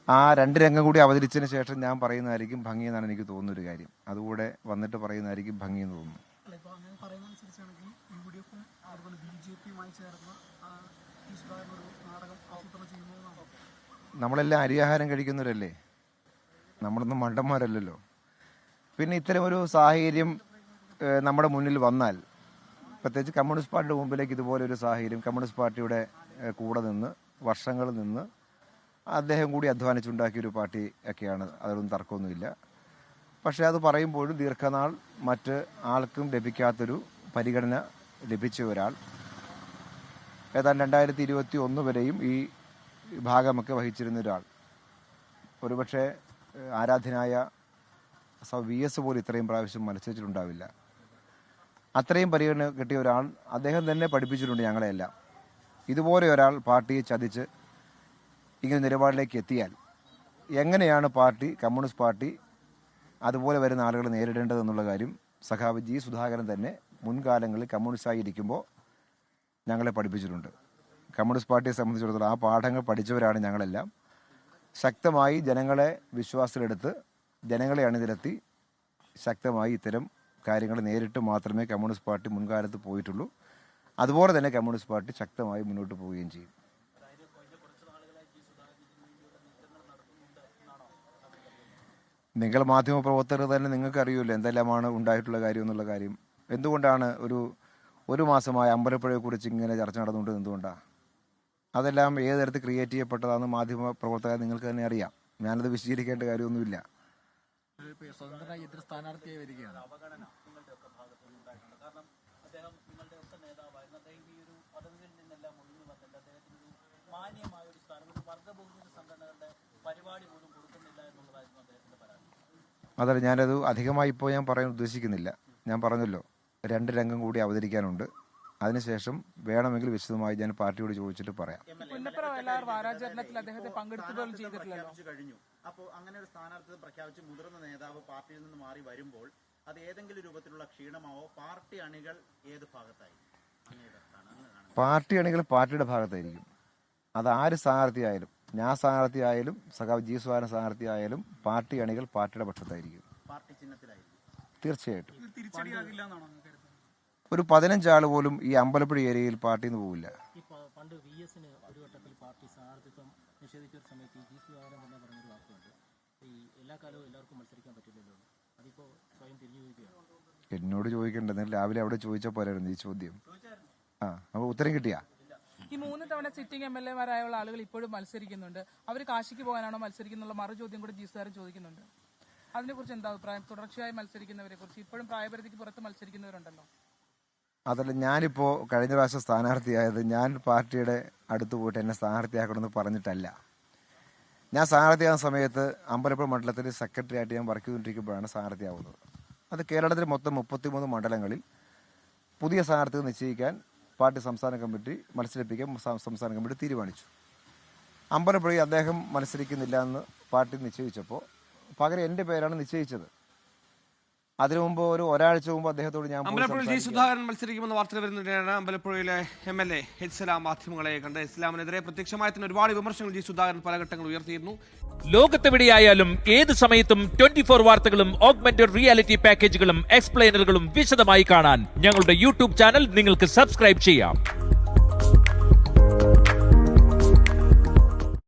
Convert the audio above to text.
ആ രണ്ട് രംഗം കൂടി അവതരിച്ചതിന് ശേഷം ഞാൻ പറയുന്നതായിരിക്കും ഭംഗിയെന്നാണ് എനിക്ക് തോന്നുന്നൊരു കാര്യം. അതുകൂടെ വന്നിട്ട് പറയുന്നതായിരിക്കും ഭംഗിയെന്ന് തോന്നുന്നു. നമ്മളെല്ലാം അരിയാഹാരം കഴിക്കുന്നവരല്ലേ, നമ്മളൊന്നും മണ്ടന്മാരല്ലല്ലോ. പിന്നെ ഇത്തരമൊരു സാഹചര്യം നമ്മുടെ മുന്നിൽ വന്നാൽ, പ്രത്യേകിച്ച് കമ്മ്യൂണിസ്റ്റ് പാർട്ടിയുടെ മുമ്പിലേക്ക് ഇതുപോലൊരു സാഹചര്യം, കമ്മ്യൂണിസ്റ്റ് പാർട്ടിയുടെ കൂടെ നിന്ന് വർഷങ്ങൾ നിന്ന് അദ്ദേഹം കൂടി അധ്വാനിച്ചുണ്ടാക്കിയൊരു പാർട്ടി ഒക്കെയാണ്, അതൊന്നും തർക്കമൊന്നുമില്ല. പക്ഷേ അത് പറയുമ്പോഴും ദീർഘനാൾ മറ്റ് ആൾക്കും ലഭിക്കാത്തൊരു പരിഗണന ലഭിച്ച ഒരാൾ, ഏതാണ്ട് 2021 വരെയും ഈ ഭാഗമൊക്കെ വഹിച്ചിരുന്ന ഒരാൾ, ഒരുപക്ഷെ ആരാധ്യനായ VS പോലും ഇത്രയും പ്രാവശ്യം മത്സരിച്ചിട്ടുണ്ടാവില്ല. അത്രയും പരിഗണന കിട്ടിയ ഒരാൾ, അദ്ദേഹം തന്നെ പഠിപ്പിച്ചിട്ടുണ്ട് ഞങ്ങളെല്ലാം. ഇതുപോലെ ഒരാൾ പാർട്ടിയെ ചതിച്ച് ഇങ്ങനെ നിലപാടിലേക്ക് എത്തിയാൽ എങ്ങനെയാണ് പാർട്ടി, കമ്മ്യൂണിസ്റ്റ് പാർട്ടി അതുപോലെ വരുന്ന ആളുകൾ നേരിടേണ്ടതെന്നുള്ള കാര്യം സഖാവ് G. സുധാകരൻ തന്നെ മുൻകാലങ്ങളിൽ കമ്മ്യൂണിസ്റ്റായി ഇരിക്കുമ്പോൾ ഞങ്ങളെ പഠിപ്പിച്ചിട്ടുണ്ട്. കമ്മ്യൂണിസ്റ്റ് പാർട്ടിയെ സംബന്ധിച്ചിടത്തോളം ആ പാഠങ്ങൾ പഠിച്ചവരാണ് ഞങ്ങളെല്ലാം. ശക്തമായി ജനങ്ങളെ വിശ്വാസത്തിലെടുത്ത് ജനങ്ങളെ അണിനിരത്തി ശക്തമായി ഇത്തരം കാര്യങ്ങൾ നേരിട്ട് മാത്രമേ കമ്മ്യൂണിസ്റ്റ് പാർട്ടി മുൻകാലത്ത് പോയിട്ടുള്ളൂ. അതുപോലെ തന്നെ കമ്മ്യൂണിസ്റ്റ് പാർട്ടി ശക്തമായി മുന്നോട്ട് പോവുകയും ചെയ്യും. നിങ്ങൾ മാധ്യമപ്രവർത്തകർ തന്നെ നിങ്ങൾക്ക് അറിയുമല്ലോ എന്തെല്ലാമാണ് ഉണ്ടായിട്ടുള്ള കാര്യം എന്നുള്ള കാര്യം. എന്തുകൊണ്ടാണ് ഒരു മാസമായ അമ്പലപ്പുഴയെക്കുറിച്ച് ഇങ്ങനെ ചർച്ച നടന്നുകൊണ്ട് എന്തുകൊണ്ടാണ്? അതെല്ലാം ഏത് തരത്തിൽ ക്രിയേറ്റ് ചെയ്യപ്പെട്ടതാണെന്ന് മാധ്യമപ്രവർത്തകർ നിങ്ങൾക്ക് തന്നെ അറിയാം. ഞാനത് വിശദീകരിക്കേണ്ട കാര്യമൊന്നുമില്ല. അതല്ല, ഞാനത് അധികമായി ഇപ്പോൾ ഞാൻ പറയാൻ ഉദ്ദേശിക്കുന്നില്ല. ഞാൻ പറഞ്ഞല്ലോ, 2 രംഗം കൂടി അവതരിക്കാനുണ്ട്. അതിനുശേഷം വേണമെങ്കിൽ വിശദമായി ഞാൻ പാർട്ടിയോട് ചോദിച്ചിട്ട് പറയാം. അപ്പോൾ അങ്ങനെ ഒരു സ്ഥാനാർത്ഥിത്വം പ്രഖ്യാപിച്ച് മുതിർന്ന നേതാവ് പാർട്ടിയിൽ നിന്ന് മാറി വരുമ്പോൾ അത് ഏതെങ്കിലും രൂപത്തിലുള്ള ക്ഷീണമാവോ? പാർട്ടി അണികൾ ഏത് ഭാഗത്തായി? പാർട്ടി അണികൾ പാർട്ടിയുടെ ഭാഗത്തായിരിക്കും. അത് ആര് സ്ഥാനാർത്ഥിയായാലും, ഞാൻ സ്ഥാനാർത്ഥിയായാലും സഖാവ് G. സുധാകരൻ സ്ഥാനാർത്ഥിയായാലും പാർട്ടി അണികൾ പാർട്ടിയുടെ പക്ഷത്തായിരിക്കും. പാർട്ടി ചിഹ്നത്തിലായിരിക്കും തീർച്ചയായിട്ടും. ഒരു 15 ആൾ പോലും ഈ അമ്പലപ്പുഴ ഏരിയയിൽ പാർട്ടിയിൽ നിന്ന് പോവില്ല. പണ്ട് VS-ന് ഒരു ഘട്ടത്തിൽ പാർട്ടി സ്ഥാനാർത്ഥിത്വം നിഷേധിച്ച ഒരു സമയത്ത് G. സുധാകരൻ തന്നെ പറഞ്ഞൊരു വാക്കുണ്ട്, ഈ എല്ലാ കാലവും എല്ലാവർക്കും മത്സരിക്കാൻ പറ്റില്ലല്ലോ, അതിപ്പോ സ്വയം തിരിഞ്ഞു ചോദിക്കുകയാണ്. എന്നോട് ചോദിക്കേണ്ടത് രാവിലെ അവിടെ ചോദിച്ച പോരായിരുന്നു ഈ ചോദ്യം. അപ്പോൾ ഉത്തരം കിട്ടിയാ? ഈ 3 തവണ സിറ്റിംഗ് MLA-മാരായുള്ള ആളുകൾ ഇപ്പോഴും മത്സരിക്കുന്നുണ്ട്. അവർ കാശിക്ക് പോകാനാണോ മത്സരിക്കുന്നുള്ള മറു ചോദ്യം കൂടെ G. സുധാകരൻ ചോദിക്കുന്നുണ്ട്. അതിനെക്കുറിച്ച് എന്താ അഭിപ്രായം? തുടർച്ചയായി മത്സരിക്കുന്നവരെ കുറിച്ച്, ഇപ്പോഴും പ്രായപരിധിക്ക് പുറത്ത് മത്സരിക്കുന്നവരുണ്ടല്ലോ. അതല്ല, ഞാനിപ്പോൾ കഴിഞ്ഞ പ്രാവശ്യം സ്ഥാനാർത്ഥിയായത് ഞാൻ പാർട്ടിയുടെ അടുത്ത് പോയിട്ട് എന്നെ സ്ഥാനാർത്ഥിയാക്കണമെന്ന് പറഞ്ഞിട്ടല്ല. ഞാൻ സ്ഥാനാർത്ഥിയാകുന്ന സമയത്ത് അമ്പലപ്പുഴ മണ്ഡലത്തിൽ സെക്രട്ടറി ആയിട്ട് ഞാൻ വർക്ക് ചെയ്തുകൊണ്ടിരിക്കുമ്പോഴാണ് സ്ഥാനാർത്ഥിയാവുന്നത്. അത് കേരളത്തിൽ മൊത്തം 33 മണ്ഡലങ്ങളിൽ പുതിയ സ്ഥാനാർത്ഥികൾ നിശ്ചയിക്കാൻ പാർട്ടി സംസ്ഥാന കമ്മിറ്റി മത്സരിപ്പിക്കാൻ സംസ്ഥാന കമ്മിറ്റി തീരുമാനിച്ചു. അമ്പലപ്പുഴയിൽ അദ്ദേഹം മത്സരിക്കുന്നില്ല എന്ന് പാർട്ടി നിശ്ചയിച്ചപ്പോൾ പകരം എൻ്റെ പേരാണ് നിശ്ചയിച്ചത്. അതിനു മുമ്പ് ഒരാഴ്ച മുമ്പ് അദ്ദേഹത്തോട് ഞാൻ അമ്പലപ്പുഴ G. സുധാകരൻ മത്സരിക്കുമെന്ന വാർത്ത വരുന്നതിനാണ് അമ്പലപ്പുഴയിലെ MLA ഇസ്ലാം മാധ്യമങ്ങളെ കണ്ട് ഇസ്ലാമിനെതിരെ പ്രത്യക്ഷമായി തന്നെ ഒരുപാട് വിമർശനങ്ങൾ G. സുധാകരൻ പല ഘട്ടങ്ങൾ ഉയർത്തിയിരുന്നു. ലോകത്തെവിടെയായാലും ഏത് സമയത്തും 24 വാർത്തകളും ഓഗ്മെന്റഡ് റിയാലിറ്റി പാക്കേജുകളും എക്സ്പ്ലെയിനറുകളും വിശദമായി കാണാൻ ഞങ്ങളുടെ YouTube ചാനൽ നിങ്ങൾക്ക് സബ്സ്ക്രൈബ് ചെയ്യാം.